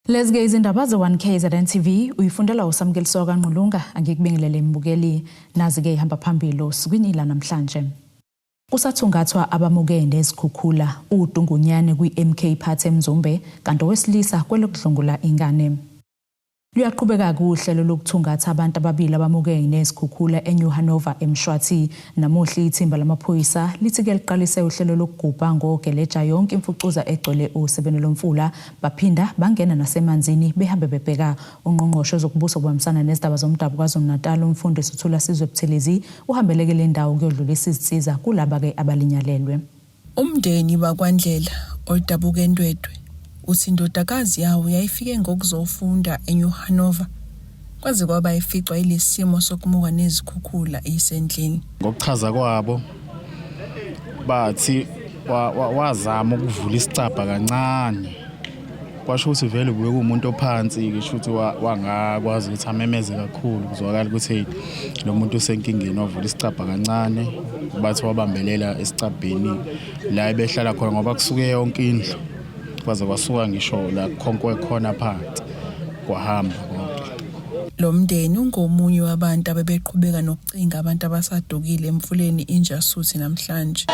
Lezike izindaba ze1KZN TV uyifundela uSamukeliso kaNqulunga angikubingelele mbukeli nazi-ke ihamba phambili osukwini la namhlanje. Kusathungathwa abamuke nezikhukhula uDungunyane kwi-MK Party eMzumbe kanti owesilisa kwelokudlungula ingane. Luyaqhubeka kuhlelo lokuthungatha abantu ababili abamuke nezikhukhula eNew Hanover eMshwathi namuhla ithimba lamaphoyisa lithi-ke liqalise uhlelo lokugubha ngogeleja yonke imfucuza egcwele usebeni lomfula baphinda bangena nasemanzini behambe bebheka ungqongqoshe zokubusa kubambisana nezindaba zomdabu KwaZulu-Natal umfundisi uThula Sizwe Buthelezi uhambeleke le ndawo kuyodlulisa izinsiza kulaba-ke abalinyalelwe. Umndeni wakwaNdlela odabuke Ndwedwe uthi indodakazi yawo yayifike ngokuzofunda eNew Hanover kwaze kwaba ificwa ilesimo sokumuka nezikhukhula isendlini. Ngokuchaza kwabo bathi wazama ukuvula isicabha kancane kwasho ukuthi vele kuye kumuntu ophansi ngisho ukuthi wangakwazi ukuthi amemeze kakhulu kuzwakala ukuthi lo muntu usenkingeni wavula isicabha kancane bathi wabambelela esicabheni la ebehlala khona ngoba kusuke yonke indlu kwaze kwasuka ngisho la khonkwe khona phansi kwahamba konke. Lo mndeni ungomunye wabantu abebeqhubeka nokucinga abantu abasadukile emfuleni injasuthi namhlanje.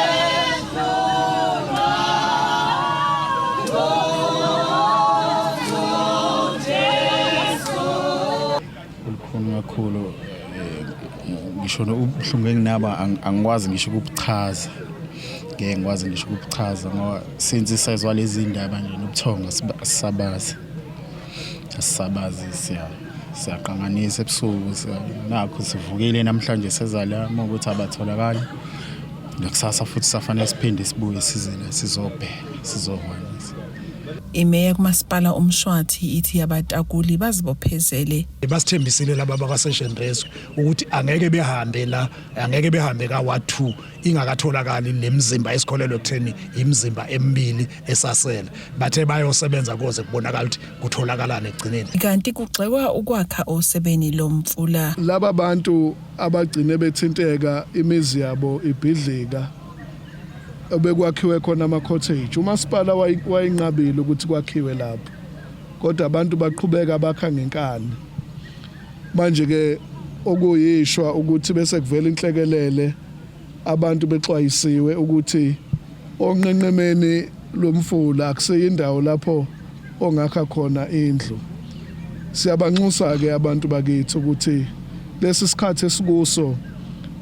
Kukhona kakhulu ngisho ubuhlungu enginaba angikwazi ngisho ukubuchaza. Ngikwazi ngisho ukuchaza ngoba since isizwa lezi ndaba nje nobuthonga sisabazi siyaqanganisa ebusuku nakho sivukile namhlanje sezalama ukuthi abatholakala nakusasa futhi safanele siphinde sibuye sizela sizohwanisa. Imeya kumasipala uMshwathi ithi abatakuli bazibophezele basithembisile laba bakwa-Session Rescue ukuthi angeke behambe la angeke behambe ka-Ward 2 ingakatholakali lemizimba esikholelwe ekutheni imizimba emibili esasele bathe bayosebenza koze kubonakala ukuthi kutholakalana egcineni. Kanti kugxekwa ukwakha osebeni lomfula laba bantu abagcine bethinteka imizi yabo ibhidlika obekwakhiwe khona ama-cottage umasipala wayinqabile ukuthi kwakhiwe lapho kodwa abantu baqhubeka bakha ngenkani manje-ke okuyishwa ukuthi bese kuvela inhlekelele abantu bexwayisiwe ukuthi onqenqemeni lomfula akuseyindawo lapho ongakha khona indlu. Siyabanxusa-ke abantu bakithi ukuthi lesi sikhathi esikuso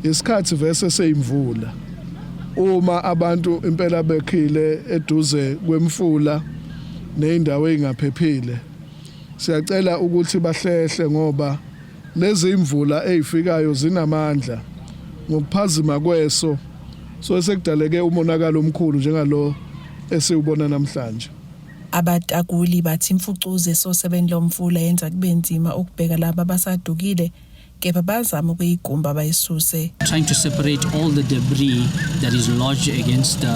isikhathi vese seyimvula. Uma abantu impela bekhile eduze kwemfula neindawo ezingaphephile siyacela ukuthi bahlehle ngoba lezi imvula ezifikayo zinamandla ngokuphazima kweso so sekudaleke umonakalo omkhulu njengalo esiubona namhlanje. Abatakuli bathi imfucuze sosebeni lomfula yenza kube nzima ukubheka laba basadukile kepha bazama ukuyigumba bayisuse. Trying to separate all the debris that is lodged against the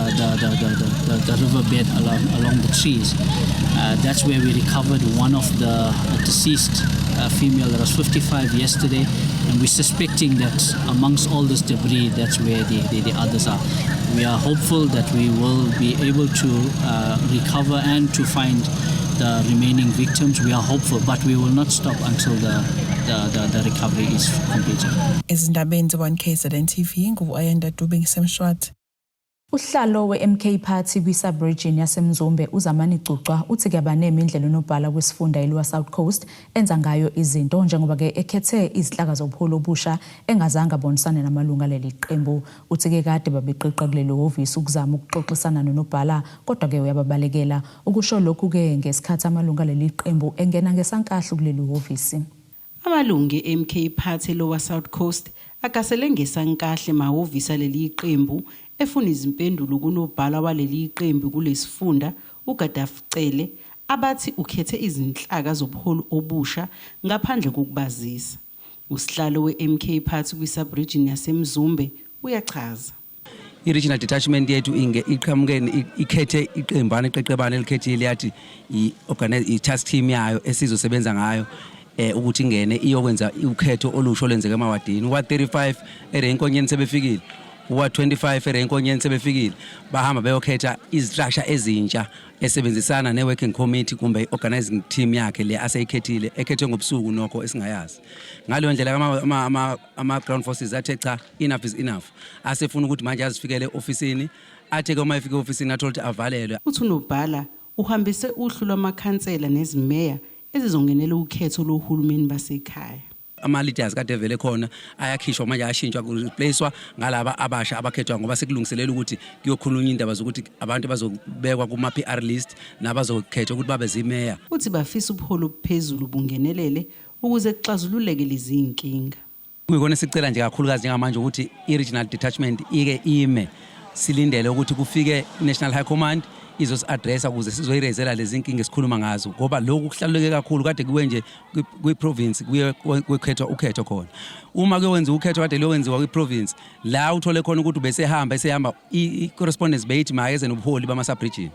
riverbed along the trees. That's where we recovered one of the deceased female that was 55 yesterday, and we're suspecting that amongst all this debris, that's where the others are. We are hopeful that we will be able to recover and to find the remaining victims. We are hopeful, but we will not stop until the recovery is completed. Ezindabeni ze1KZN TV nguAyanda Dube ngisemshwathi. Uhlalo we-MK Party kwi-Sub-region yaseMzumbe uZamani Cucwa uthi kuyabanema indlela onobhala kwesifunda eliwa South Coast enza ngayo izinto njengoba-ke ekhethe izinhlaka zobuholi obusha engazange abonisane namalunga leli qembu. Uthi-ke kade babeqeqa kuleli hhovisi ukuzama ukuxoxisana nonobhala kodwa-ke uyababalekela. Ukusho lokhu-ke ngesikhathi amalunga leli qembu engena ngesankahlo kuleli hhovisi. Amalungu e-MK Party lowa South Coast akasele ngesankahle mahhovisi leli qembu efuna izimpendulo kunobhala waleli qembu kulesifunda uGadafi Cele abathi ukhethe izinhlaka zobuholi obusha ngaphandle kokubazisa. Usihlalo we-MK Party kwi-Sub-region yaseMzumbe uyachaza. I-regional detachment yethu iqhamukeni ikhethe iqembana iqeqebana elikhethile yathi i-task team yayo esizosebenza ngayo ukuthi ingene iyokwenza ukhetho olusho lenzeke emawadini. Wa 35 erenkonyeni sebefikile wa25 erenkonyeni sebefikile bahamba beyokhetha istructure ezintsha esebenzisana ne-working committee kumbe organizing team yakhe le aseyikhethile ekhethwe ngobusuku nokho esingayazi. Ngaleyo ndlela ama-ground forces athe cha, enough is enough, asefuna ukuthi manje azifikele ofisini, athe-ke uma efike ofisini athola ukuthi avalelwe. Uthi uNobhala uhambise uhlu lwamakhansela nezimeya ezizongenela ukhetho lohulumeni basekhaya. Ama-leaders kade vele khona ayakhishwa manje ayashintshwa kureplacewa ngalaba abasha abakhethwa ngoba sekulungiselela ukuthi kuyokhulunywa indaba zokuthi abantu bazobekwa kuma-PR list nabazokhethwa ukuthi babe zimeya. Uthi bafisa ubuholi obuphezulu bungenelele ukuze kuxazululeke lezi inkinga. Kuyikona sicela nje kakhulukazi njengamanje ukuthi i-regional detachment ike ime, silindele ukuthi kufike i-National High Command izosi-addressa ukuze sizoyirezela lezi inkinga esikhuluma ngazo, ngoba lokhu kuhlaluleke kakhulu kade kuwe nje kwi-province kuye kukhethwa ukhetho khona. Uma kuyenziwa ukhetho kade lokwenziwa kwi-province la uthole khona ukuthi besehamba i-correspondence beyithi mayeze nobuholi bama-subregion.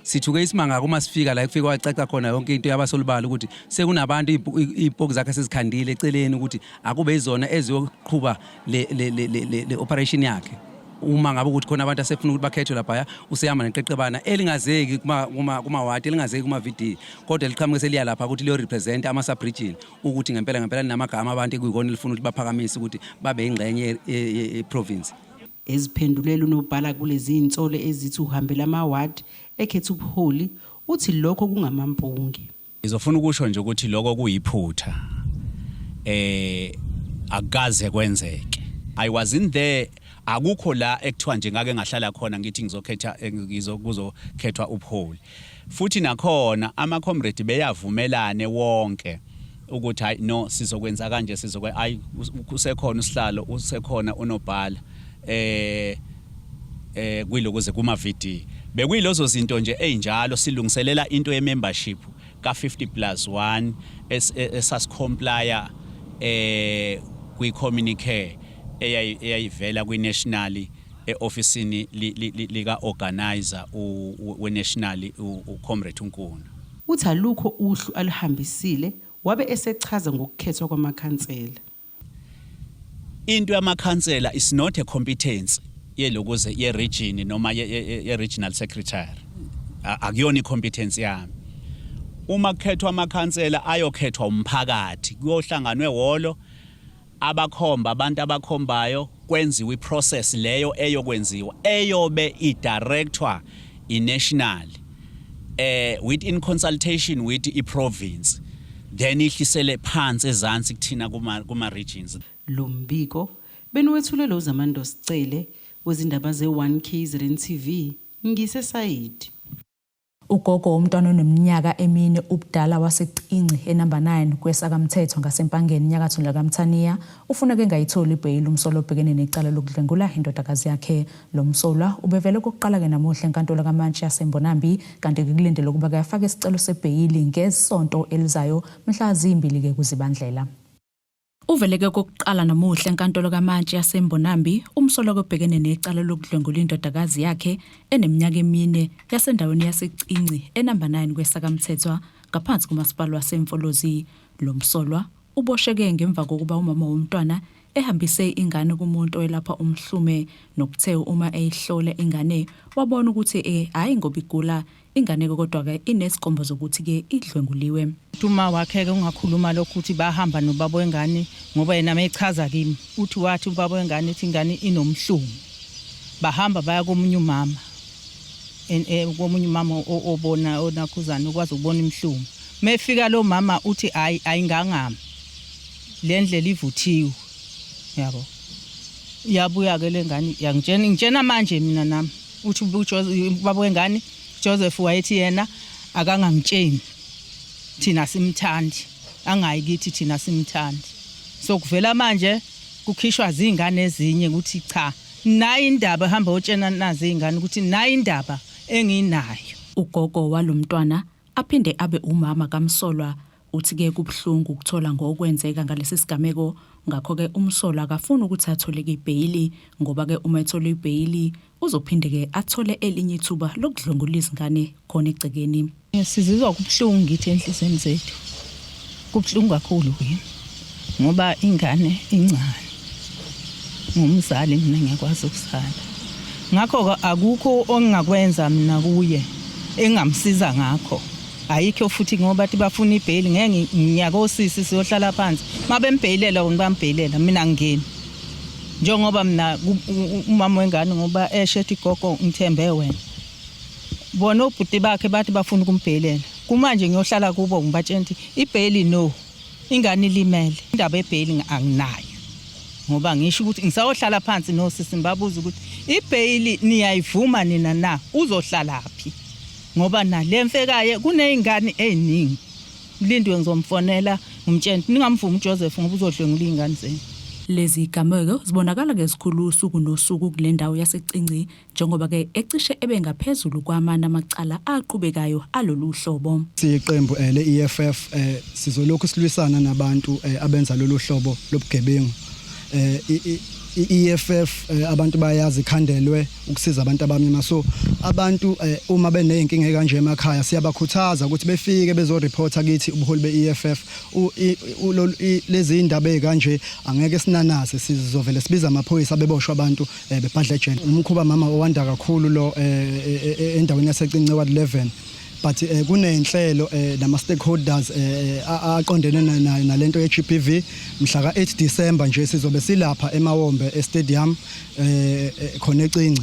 Sithuke isimanga kuma sifika la kufika wacaca khona yonke into yabasolibala ukuthi sekunabantu ipoki zakhe sezikhandile eceleni ukuthi akube izona eziyoqhubha le operation yakhe. Uma ngabe ukuthi khona abantu asefuna ukuthi bakhethwe lapha useyama neqeqebana elingazeki kuma ward elingazeki kuma VD kodwa liqhamuke seliya lapha ukuthi liyo represent ama subregion ukuthi ngempela namagama abantu ekuyikona elifuna ukuthi baphakamise ukuthi babe ingxenye e-province. Eziphendulela uNobhala kulezi insole ezithi uhambela ama ward ekhetha ubuholi, uthi lokho kungamampungi. Ngizofuna ukusho nje ukuthi lokho kuyiphutha akaze kwenzeke. I was in there, akukho la ekuthiwa nje ngake ngahlala khona ngithi kuzokhethwa ubuholi. Futhi nakhona ama comrade beyavumelane wonke ukuthi hayi no sizokwenza kanje ayi usekhona usihlalo usekhona uNobhala kuyilokuze kuma VD bekuyilozo zinto nje enjalo silungiselela into ye membership ka 50+1 esasicomplya kwi communique eyayivela kwi national eofisini lika organizer we national uComrade uNkuna. Uthi alukho uhlu alihambisile wabe esechaza ngokukhethwa kwamakhansela. Into yamakhansela is not a competence yelokuze ye region noma ye regional secretary, akuyona icompetence yami. Uma kukhethwa amakhansela ayokhethwa umphakathi kuyohlanganwe wolo abakhomba abantu abakhombayo kwenziwe iprocess leyo eyokwenziwa eyobe idirectwa inational within consultation with iprovince then ihlisele phansi ezansi kuthina kuma regions. Lombiko benwethulela uZamando Sicele wezindaba ze1 KZN TV ngisesayidi. Ugogo umntwana oneminyaka emine ubudala waseCinci enumber 9 kwesakamthetho ngasempangeni nyakatho lakamthaniya ufuna ke ngayithola ibhayili umsolo obhekene necala lokudlengula indodakazi yakhe. Lo msolwa ubevele kokuqala ke namuhla enkantolo kaMantshi yaseMbonambi kanti kulindele ukuba kayafaka isicelo sebhayili ngesonto elizayo mhla 2 ke kuZibandlela. Uveleke kokuqala namuhla enkantolo kaMantshi yaseMbonambi umsolwa obhekene necala lokudlengula indodakazi yakhe eneminyaka emine yasendaweni yaseCinci enumber 9 kwesakamthetho ngaphansi kumasipala waseMfolozi. Lo msolwa ubosheke ngemva kokuba umama womntwana ehambise ingane kumuntu oyelapha umhlume nokuthe uma eyihlole ingane wabona ukuthi hayi ngoba igula ingane kodwa ke inesiqombo zokuthi ke idlwenguliwe. Uma wakhe ke ungakhuluma lokho ukuthi bahamba nobaba wengane ngoba yena mayechaza kimi uthi wathi ubaba wengane ethi ingane inomhlumo bahamba baya komunye umama komunye umama obona onakhuzana ukwazi ukubona imhlumo. Mefika lo mama uthi hayi ayingangami le ndlela ivuthiwe yabo yabuya ke lengane ngitshena manje mina nami uthi ubaba wengane Joseph wayethi yena akangangitsheni thina simthandi angayikithi thina simthandi. So kuvela manje kukhishwa izingane ezinye ukuthi cha nayi indaba hamba utshena nazi izingane ukuthi nayi indaba enginayo. Ugogo walomntwana aphinde abe umama kaMsolwa uthi ke kubhlungu ukuthola ngokwenzeka ngalesi sigameko ngakho ke umsolwa akafuna ukuthi athole ibhayili ngoba ke uma ethola ibhayili uzophinde ke athole elinye ithuba lokudlungula izingane khona egcekeni. Sizizwa kubhlungu ngithi enhlisweni zethu kubhlungu kakhulu yini ngoba ingane incane ngumzali mina ngiyakwazi ukusala ngakho akukho ongakwenza mina kuye engamsiza ngakho ayikho futhi ngoba bathi bafuna ibheli ngeke ngiyakosisi siyohlala phansi mabembheyilela ngibambheyilela mina ngingeni njengoba mina umama wengane ngoba eshethi gogo ngithembe wena bona ubhuti bakhe bathi bafuna ukumbheyilela kumanje ngiyohlala kubo ngibatshenti ibheli no ingane ilimele indaba ebheli anginayo ngoba ngisho ukuthi ngisayohlala phansi nosisi ngibabuza ukuthi ibheli niyayivuma nina na uzohlalaphi ngoba nalemfekaye kunezingane eziningi Lindwe ngizomfonela ngumtshenti ningamvumi uJoseph ngoba uzodlwengula izingane zenu lezi gameko zibonakala ngesikhulu usuku nosuku kule ndawo yaseCinci njengoba ke ecishe ebengaphezulu kwamana amacala aqhubekayo alolu hlobo siqembu le-EFF sizolokhu silwisana nabantu abenza lolu hlobo lobugebengu EFF abantu bayazi ikhandelwe ukusiza abantu abamnyama so abantu uma beneyinkinga kanje emakhaya siyabakhuthaza ukuthi befike bezoreporta kithi ubuholi beEFF lezi indaba ezikanje angeke sinanase sizovela sibiza amaphoyisa beboshwa abantu bebhadla ejele umkhuba mama owanda kakhulu lo endaweni yaseCinci ward 11 but kunenhlelo nama stakeholders aqondene nalento ye-GBV mhla ka-8 December nje sizobe silapha eMawombe stadium khona eCinci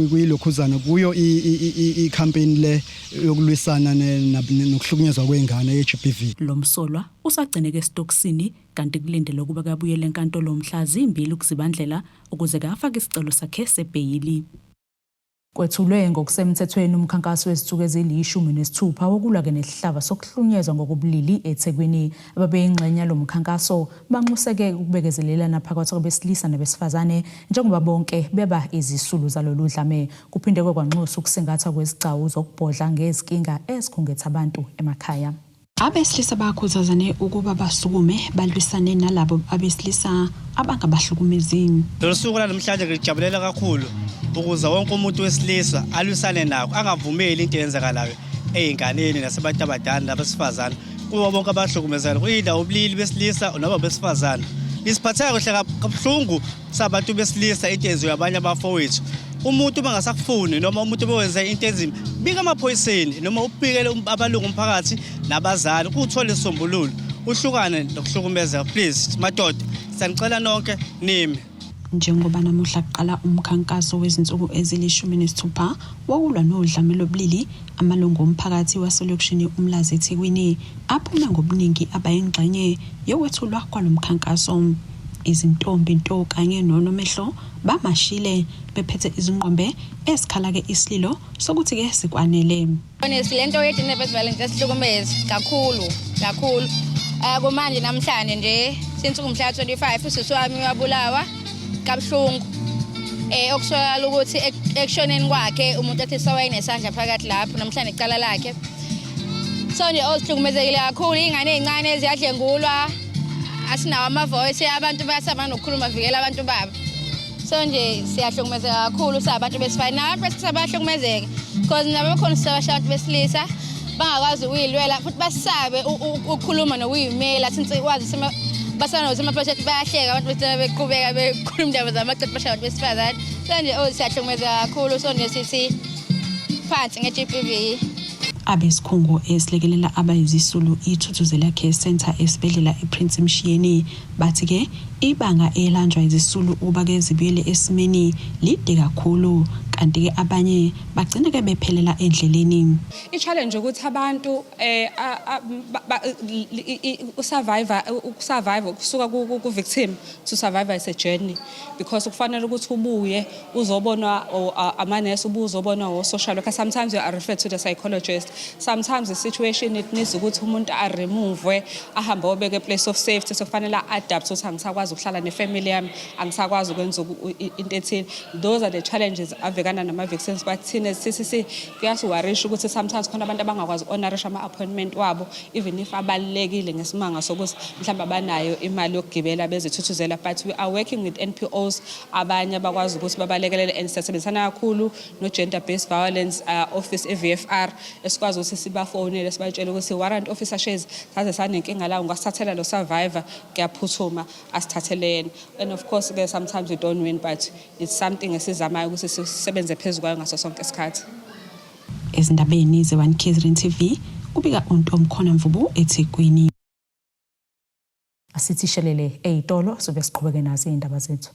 kuyilokhuzana kuyo i-campaign le yokulwisana nokuhlukunyezwa kwengane ye-GBV lo msolwa usagcineke esitokisini kanti kulindele ukuba kabuyele enkantolo mhla zimbili ukuzibandlela ukuze afake isicelo sakhe sebheyili kwethulwe ngokusemthethweni umkhankaso wezithuku ezili-16 wokulwa nesihlava sokuhlunyezwa ngokobulili eThekwini ababeyingxenye lo mkhankaso banxuseke ukubekezelelana phakathi kwabesilisa nabesifazane njengoba bonke beba izisulu zalolu dlame kuphinde kwanxusa ukusingatha kwezigcawu zokubhodla ngezinkinga ezikhungetha abantu emakhaya Abesilisa bakhuthazane ukuba basukume balwisane nalabo abesilisa abangabahlukumezini. Lolu suku namhlanje ngijabulela kakhulu ukuze wonke umuntu wesilisa alwisane nakho angavumeli into eyenzakalayo eyinganeni nasebantu abadala nabesifazane kuba bonke abahlukumezana kuyindawo ubulili besilisa noma besifazane. Isiphatheka kuhle kabuhlungu sabantu besilisa into eyenziwa abanye abafowethu. Umuntu bangasakufuni noma umuntu bewenze into ezimbi bika amaphoyiseni noma ubikele abalungu omphakathi nabazali ukuthole isombululo uhlukane nokuhlukumeza please madoda siyanicela nonke nimi njengoba namuhla kuqala umkhankaso wezinsuku ezili-16 wokulwa nodlame lobulili amalungu omphakathi waselokishini uMlazi eThekwini aphuma ngobuningi abayingxenye yokwethulwa kwalomkhankaso izintombi nto kanye nonomehlo bamashile bephethe izingqombe esikhala ke isililo sokuthi ke sikwanele lento yedine festival esihlukumeza kakhulu kumanje namhlanje nje sinsuku mhla 25 usisi wami wabulawa kabuhlungu okusola ukuthi ekushoneni kwakhe umuntu athi sawayenesandla phakathi lapho namhlanje icala lakhe so nje osihlukumezekile kakhulu ingane ezincane eziyadlengulwa asinawo amavoice abantu bayasaba nokukhuluma vikela abantu babo so nje siyahlukumezeka kakhulu sabantu besifana nabantu besabahlukumezeka because nabo khona sisabashantu besilisa bangakwazi ukuyilwela futhi basabe ukukhuluma nokuyimela since kwazi basana noma project bayahleka abantu besifana beqhubeka bekhuluma indaba zamacebo bashabantu besifazane so nje siyahlukumezeka kakhulu so nje sithi phansi nge-GBV abesikhungo esilekelela abayizisulu ithuthuzela care center esibedlela ePrince Mshiyeni bathi ke ibanga elanjwa izisulu uba ke zibuyele esimeni lide kakhulu kanti ke abanye bagcina ke bephelela endleleni i-challenge ukuthi abantu usurvive kusuka ku victim to survive as a journey because kufanele ukuthi ubuye uzobonwa amanesi ubuzobonwa o social worker sometimes you are referred to the psychologist sometimes the situation it needs ukuthi umuntu remove ahambe obeke place of safety so kufanele adapt ukuthi angisakwazi ukuhlala nefamily yami angisakwazi ukwenza into ethini those are the challenges avekana nama victims but thina sisi kuyasiwarisha ukuthi sometimes khona abantu abangakwazi honorisha ama appointment wabo even if abalekile ngesimanga sokuthi mhlawumbe abanayo imali yokugibela bezithuthuzela but we are working with NPOs abanye bakwazi ukuthi babalekelele and sisebenzisana kakhulu no gender based violence office eVFR esikwazi ukuthi sibafonele sibatshele ukuthi warrant officer shares saze sanenkinga la ungasithathela lo survivor kuyaphuthuma bathathelene. And of course sometimes we don't win, but it's something esizamayo ukuthi sisebenze phezulu kwayo ngaso sonke isikhathi. Ezindabeni ze-1 KZN TV kubika uNtomkhona Mvubu eThekwini. Asithishelele eyitolo sobe siqhubeke nazo indaba zethu.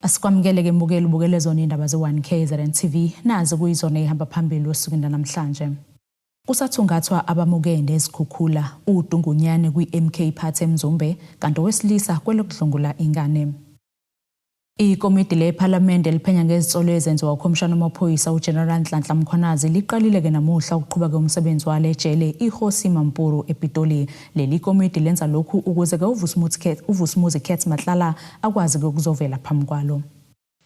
Asikwamukele mbukeli ubukele zona indaba ze1 KZN TV nazi kuyizona ehamba phambili osukwini namhlanje. Kusathungathwa abamukende ezikhukhula uDungunyane kwiMK Phathe Mzumbe kanti wesilisa kwelokudlungula ingane. Ikomiti leParliament eliphenya ngezitsolo ezenziwa uKhomishana wamaphoyisa uGeneral Nhlanhla Mkhwanazi liqalile ke namuhla ukuqhubeka umsebenzi wale ejele iHosi Mampuru ePitoli. Leli komiti lenza lokhu ukuze ke uVusumuzi Kets Matlala akwazi ukuzovela phambi kwalo.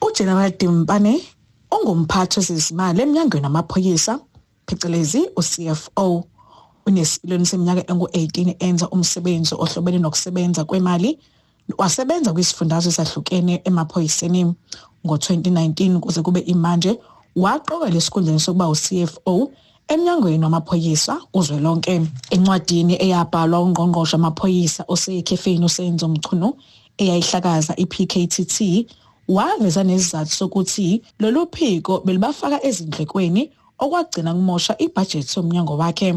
uGeneral Dimpane ongumphathi wezezimali eminyangweni namaphoyisa phecelezi uCFO unesipiliyoni seminyaka engu-18 enza umsebenzi ohlobene nokusebenza kwemali. Wasebenza kwisifundazwe esahlukene emaphoyiseni ngo-2019 kuze kube imanje waqoka lesikhundleni sokuba uCFO eminyangweni wamaphoyisa uzwelonke. Encwadini eyabhalwa ungqongqoshe amaphoyisa osekhefeni uSenzo Mchunu eyayihlakaza iPKTT waveza nesizathu sokuthi lolu phiko belibafaka ezindlekweni okwagcina kumosha ibudget somnyango wakhe.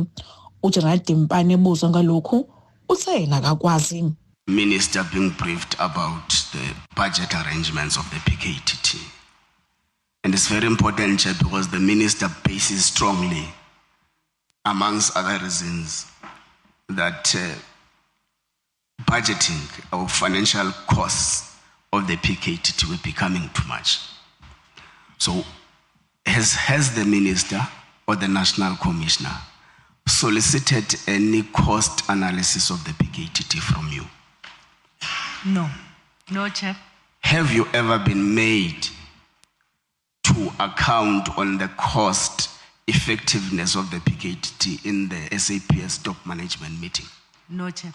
uGeneral Dimpane ebuzwa ngalokhu uthe yena akakwazi. Minister being briefed about the budget arrangements of the PKTT. And it's very important because the minister bases strongly, amongst other reasons, that budgeting or financial costs of the PKTT were becoming too much. So has the minister or the national commissioner solicited any cost analysis of the PKTT from you? No, Chair. Have you ever been made to account on the cost effectiveness of the PKTT in the SAPS top management meeting? No, Chair.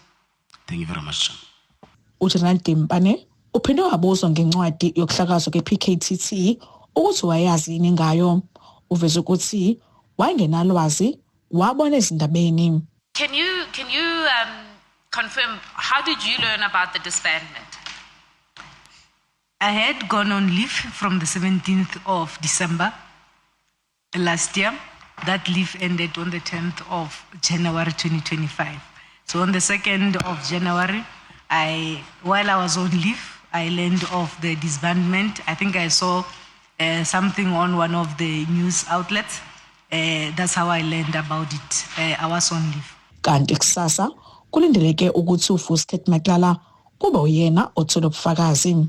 Thank you very much, Chair. uGeneral Dimpane uphinde wabuzwa ngencwadi yokuhlakazwa ke-PKTT ukuthi wayazi yini ngayo. Uveze ukuthi wayengenalwazi wabona ezindabeni. Can you confirm, how did you learn about the disbandment? I had gone on leave from the 17th of December last year. That leave ended on the 10th of January 2025. So on the 2nd of January, while I was on leave, I learned of the disbandment. I think I saw something on one of the news outlets. That's how I learned about it. I was on leave. Kanti kusasa kulindeleke ukuthi uVusi Kets Matlala kube uyena othola ubufakazi.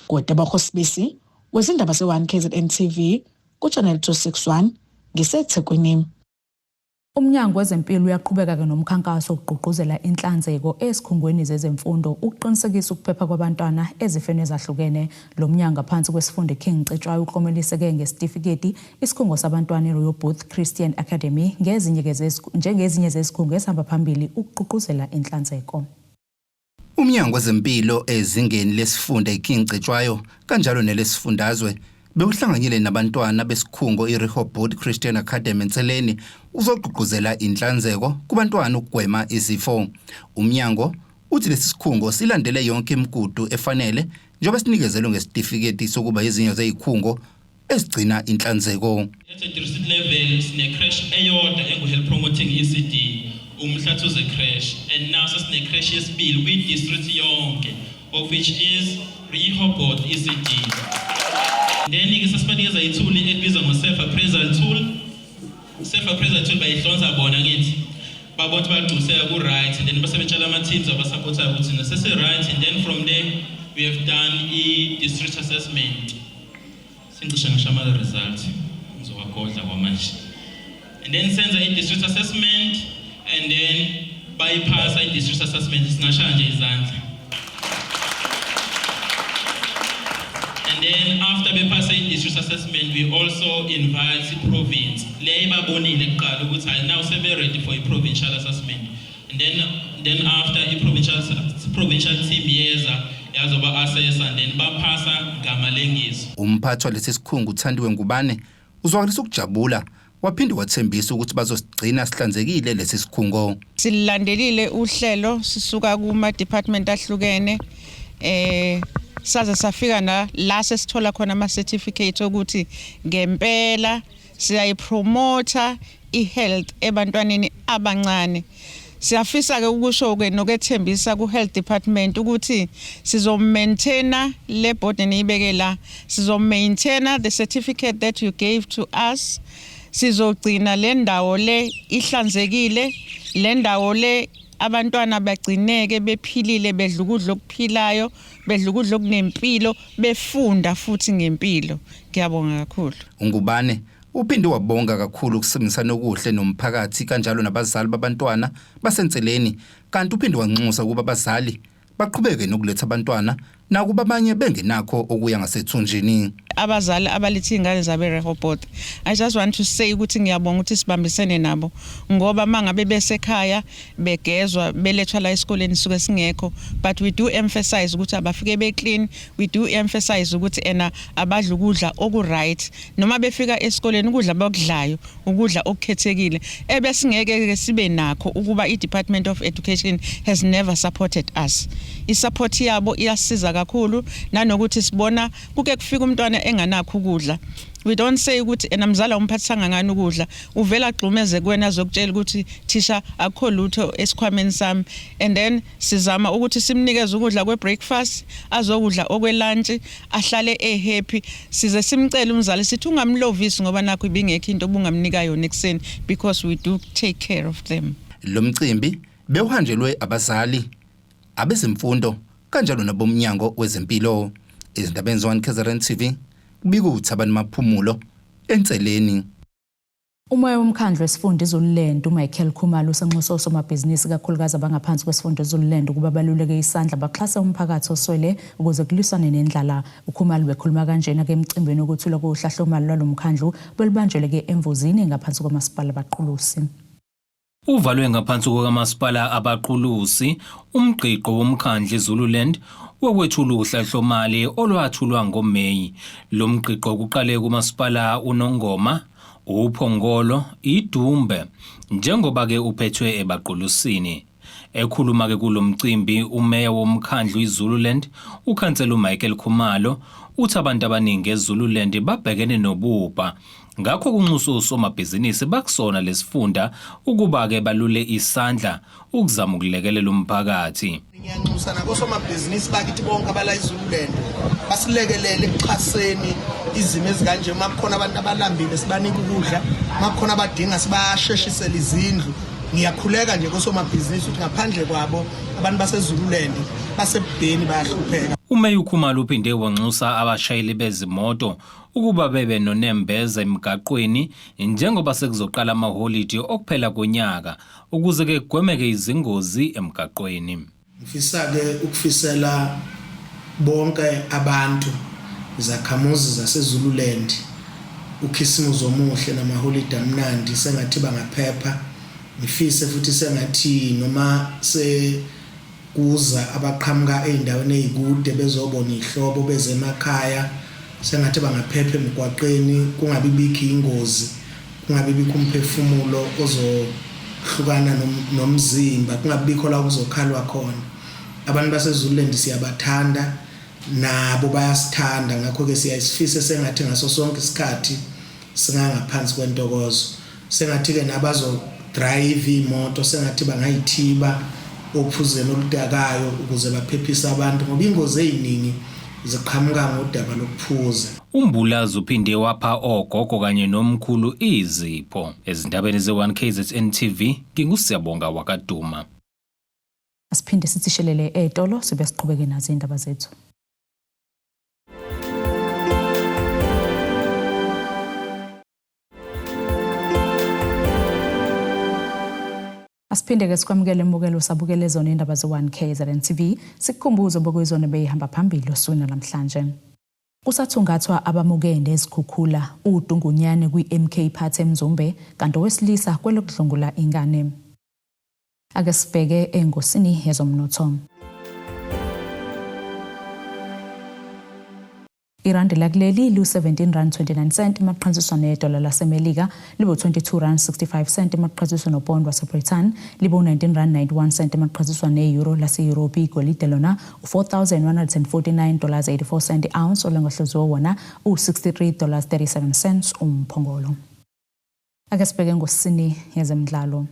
Kodwa bakhosibisi wezindaba ze1 KZN TV kuchannel 261 ngiseThekwini. Umnyango wezempilo uyaqhubeka ke nomkhankaso okugqugquzela inhlanzeko esikhungweni zezemfundo ukuqinisekisa ukuphepha kwabantwana ezifeni ezahlukene. Lo mnyango phansi kwesifundo King Cetshwayo uklomeliseke ngesitifiketi isikhungo sabantwana eRoyal Booth Christian Academy njengezinye zezikhungo esihamba phambili ukugqugquzela inhlanzeko. Umnyango wezempilo ezingeni lesifunda iKing Cetshwayo kanjalo nelesifundazwe bewuhlanganyele nabantwana besikhungo iRehoboth Christian Academy Nseleni uzogqugquzela inhlanzeko kubantwana ukugwema izifo. Umnyango uthi lesi sikhungo silandele yonke imigudu efanele njengoba sinikezelwe ngesitifiketi sokuba izinyo zezikhungo esigcina inhlanzeko. At a district level sine crash eyodwa engu-health promoting ECD umhlathuze crash, and now sasine crash yesibili kwi-district yonke of which is Rehoboth ECD. Then ke sasibanikeza ithuli elibizwa ngo-self appraisal tool. Self appraisal tool bayihlonza bona ngithi babona bagcuseka ku-right, and then basebetshela ama-teams abasupportayo ukuthi nasesi-right, and then from there we have done i-district assessment. Sincishe ngisho ama-result ngizowagodla kwamanje, and then senza i-district assessment, and then bypass i-district assessment sinashaya nje izandla. And then after we pass a district assessment, we also invite the province. Now we're ready for a provincial assessment. And then after a provincial team yazoba assess and then bapasa gamalengis. Umphathi walesi sikhungu uThandiwe Ngubane uzwakalisa ukujabula waphinde wathembisa ukuthi bazosigcina sihlanzekile lesi sikhungo. Silandelile uhlelo sisuka kuma department ahlukene saze safika la sesithola khona ama certificate ukuthi ngempela siyayipromote ihealth ebantwaneni abancane. Siyafisa ke ukusho ke nokwethembisa ku health department ukuthi sizomaintaina le board enibekela, sizomaintaina the certificate that you gave to us, sizogcina le ndawo le ihlanzekile, le ndawo le abantwana bagcineke bephilile, bedla ukudla okuphilayo, bedla ukudla okunempilo, befunda futhi ngempilo. Ngiyabonga kakhulu. uNgubane uphinde wabonga kakhulu ukusebenzisana okuhle nomphakathi kanjalo nabazali babantwana basenseleni, kanti uphinde wanxusa kuba abazali baqhubeke nokuletha abantwana nakuba abanye bengenakho okuya ngasethunjini. Abazali abalithi ingane zabe Rehoboth, I just want to say ukuthi ngiyabonga ukuthi sibambisene nabo ngoba mangabe besekhaya begezwa belethwa la esikoleni suke singekho, but we do emphasize ukuthi abafike be clean, we do emphasize ukuthi abadla ukudla oku right, noma befika esikoleni ukudla bakudlayo ukudla okukhethekile ebesingeke ke sibe nakho ukuba iDepartment of Education has never supported us. Isupport yabo iyasiza kakhulu nanokuthi sibona kuke kufika umntwana enganakho ukudla. We don't say ukuthi enamzala umphathanga ngani ukudla, uvela gxumeze kuwena azokutshela ukuthi thisha akho lutho esikhwameni sami, and then sizama ukuthi simnikeze ukudla kwe breakfast, azokudla okwe lunch, ahlale happy. Size simcela umzali sithi ungamlovisi ngoba nakho ibingekho into obungamnika yona ekseni, because we do take care of them. Lo mcimbi bewuhanjelwe abazali, abezemfundo kanjalo nabomnyango wezempilo. Izindabeni zo KZN TV kubika uThabani Maphumulo enseleni. Umoya womkhandlu wesifunda iZululand uMichael Khumalo usanxusa somabhizinisi kakhulukazi abangaphansi kwesifunda iZululand ukuba baluleke isandla baxhasa umphakathi oswele ukuze kulisane nendlala. uKhumalo bekhuluma kanjena ke emcimbini okuthula kohlahlomali lwalomkhandlu belibanjele ke emvuzini ngaphansi kwamasipala abaqulusi. Uvalwe ngaphansi kwamasipala abaqulusi umgqiqo womkhandlu iZululand wokwethula uhlahlomali olwathulwa ngoMeyi. Lo mgqiqo kuqale kumasipala uNongoma, uPhongolo, iDumbe njengoba ke uphethwe ebaqulusini. Ekhuluma ke kulomcimbi umeya womkhandlu iZululand uKhansela uMichael Khumalo uthi abantu abaningi eZululand babhekene nobupha, ngakho kunxusa osomabhizinisi bakusona lesifunda ukuba ke balule isandla ukuzama ukulekelela umphakathi. Ngiyanxusa nakosomabhizinisi bakithi bonke abala iZululand basilekelele ekuxhaseni izimo ezikanje, makukhona abantu abalambile sibanika ukudla, makukhona abadinga sibasheshisela izindlu. Ngiyakhuleka nje kosomabhizinisi ukuthi ngaphandle kwabo abantu baseZululand basebudeni bayahlupheka. uMeya Khumalo uphinde wanxusa abashayeli bezimoto ukuba bebe nonembeza emgaqweni njengoba sekuzoqala amaholidi okuphela konyaka ukuze ke kugwemeke izingozi emgaqweni. Ngifisa ke ukufisela bonke abantu zakhamuzi zaseZululand ukhisimuzi omuhle namaholidi amnandi, sengathi bangaphepha. Ngifise futhi sengathi noma kuza abaqhamuka eindaweni ezikude bezobona ihlobo beze emakhaya, sengathi bangaphepha emgwaqeni, kungabi bikho ingozi, kungabi bikho umphefumulo ozohlukana nomzimba, kungabi bikho la kuzokhalwa khona. Abantu baseZululand siyabathanda nabo bayasithanda, ngakho ke siyasifisa sengathi ngaso sonke isikhathi singangaphansi kwentokozo, sengathi ke nabazo drive imoto sengathi bangayithiba ophuzeni oludakayo ukuze baphephise abantu ngoba ingozi eziningi ziqhamuka ngodaba lokuphuza. Umbulazi uphinde wapha ogogo kanye nomkhulu izipho. Ezindabeni ze1 KZN TV ngingusiyabonga wakaduma. Asiphinde sithishelele etolo sibe siqhubeke nazo indaba zethu. Asiphinde ke sikwamukele imbukelo sabukele zona indaba ze1 KZN TV sikukhumbuzo bokwezona beyihamba phambili osukwini namhlanje. Kusathungathwa abamukende ezikhukhula uDungunyane kwiMK Phathe eMzumbe kanti owesilisa kwelokudlungula ingane. Ake sibheke engosini yezomnotho. Irandi lakuleli lu-17.29 maqhathaniswa nedola laseMelika, libu-22.65 maqhathaniswa nopond waseBritain, libu-19.91 maqhathaniswa ne-euro lase-Europe. Igolide lona $4,149.84 i-ounce, olengahluziwe wona u-$63.37 umphongolo. Ake sibheke ngosini yezemidlalo.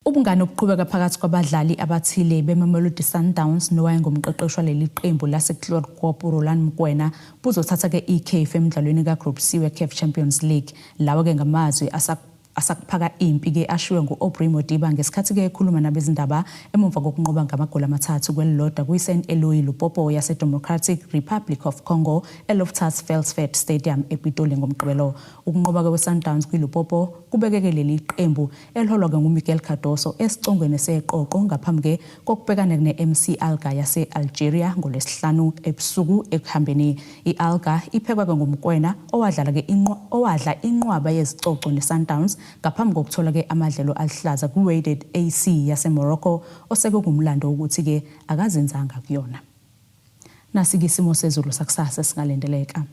Ubungane obuqhubeka phakathi kwabadlali abathile beMamelodi Sundowns nowayengumqeqeshi waleli qembu laseClod Corp Roland Mokoena buzothatha-ke ikhefu emidlalweni kaGroup C weCAF Champions League. Lawa-ke ngamazwi asakuphaka impi-ke ashiwe ngu-Aubrey Modiba ngesikhathi-ke ekhuluma nabezindaba emumva kokunqoba ngamagoli 3 kwelilodwa kwi-St. Eloi Lupopo yase-Democratic Republic of Congo eLoftus Versfeld Stadium ePitoli ngomgqibelo. Ukunqoba kwe-Sundowns kwiLupopo kubekeke leli qembu eliholwa-ke nguMiguel Cardoso esicongweni seqoqo ngaphambi-ke kokubhekana ne-MC Alger yase-Algeria ngolwesihlanu ebusuku ekuhambeni. I-Alger iphekwa-ke ngumkwena owadla inqwaba yezicoco ne-Sundowns ngaphambi kokuthola-ke amadlelo alihlaza ku-Wydad AC yase-Morocco osekungumlando ukuthi-ke akazinzanga kuyona. Nasi-ke isimo sezulu sakusasa singalendeleka.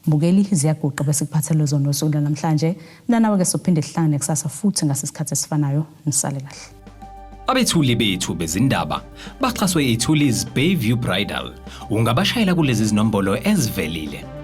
Mbukeli ziyaguqa bese kuphathele zona usuku namhlanje. Nanawe-ke sophinde sihlangane kusasa futhi ngasesikhathi esifanayo. Nisale kahle. Abethuli bethu bezindaba baxhaswe iThulis Bayview Bridal. Ungabashayela kulezi zinombolo ezivelile.